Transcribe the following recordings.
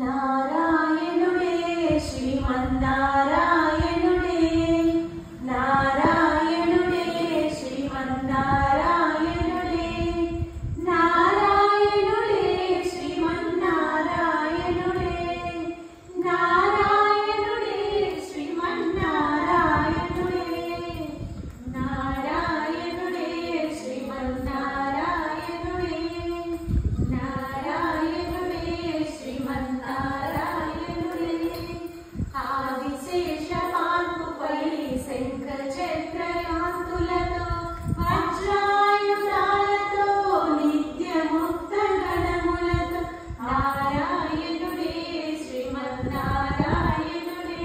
నారాయణుడే శ్రీమన్నారాయణుడే నారాయణుడే శ్రీమన్నారాయణుడే నారాయణుడే శ్రీమన్నారాయణుడే నారాయణుడే శ్రీమన్నారాయణుడే నారాయణుడే శ్రీమన్నారాయణుడే నారాయణుడే శ్రీమన్నారాయణుడే ఆదిశేష పాల్పుపై శంఖ చక్రయాంతులతో వజ్రాయుధాలతో నిత్యముక్త గణములతో నారాయణుడే శ్రీమన్నారాయణుడే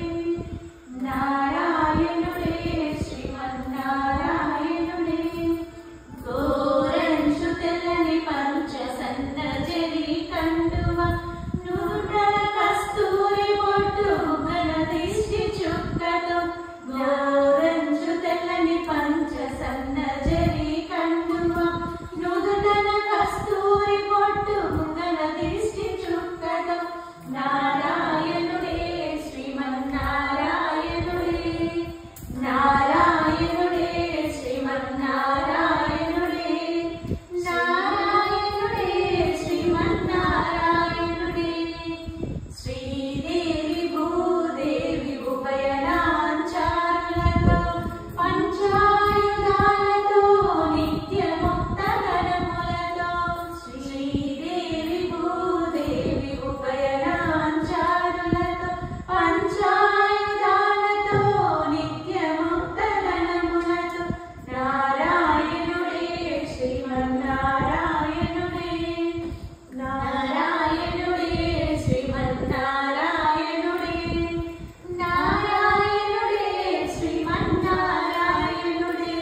నారాయణుడే శ్రీమన్నారాయణుడే గోరంచు తెల్లని పంచ సన్నజరి కండువ నూతన కస్తూరి బొట్టు ముఖన దిష్టి చుక్కతో గోరంచు తెల్లని పంచ సన్నజరి కండువ నూతన కస్తూరి బొట్టు ముఖన దిష్టి చుక్కతో నారాయణుడే శ్రీమన్నారాయణుడే నారాయణుడే శ్రీమన్నారాయణుడే నారాయణుడే శ్రీమన్నారాయణుడే శ్రీదేవి భూదేవి ఉభయనాంచారులతో పంచాయుధాలతో నిత్యముక్త గణములతో శ్రీదేవి భూదేవి ఉభయనాంచారులతో పంచాయుధాలతో నిత్యముక్త గణములతో నారాయణుడే శ్రీమన్నారాయణుడే నారాయణుడే శ్రీమన్నారాయణుడే నారాయణుడే శ్రీమన్నారాయణుడే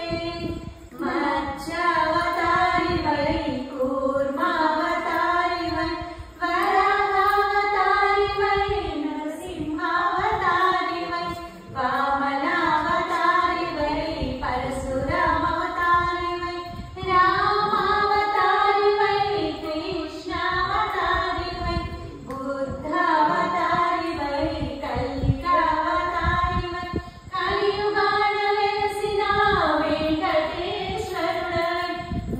మత్స్యావతారివై కూర్మావతారివై వరాహావతారివై నరసింహావతారివై వామనావతారివై పరశురామవతారివై రామావతారివై కృష్ణావతారివై బుద్ధావతారివై కలికావతారివై కలియుగాన వెలసిన వెంకటేశ్వరుడై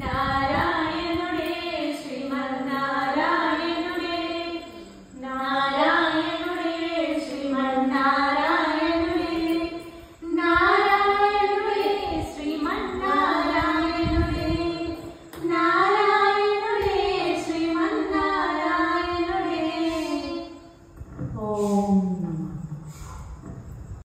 నారాయణుడే శ్రీమన్నారాయణుడే నారాయణుడే శ్రీమన్నారాయణుడే నారాయణుడే శ్రీమన్నారాయణుడే నారాయణుడే శ్రీమన్నారాయణుడే ఓం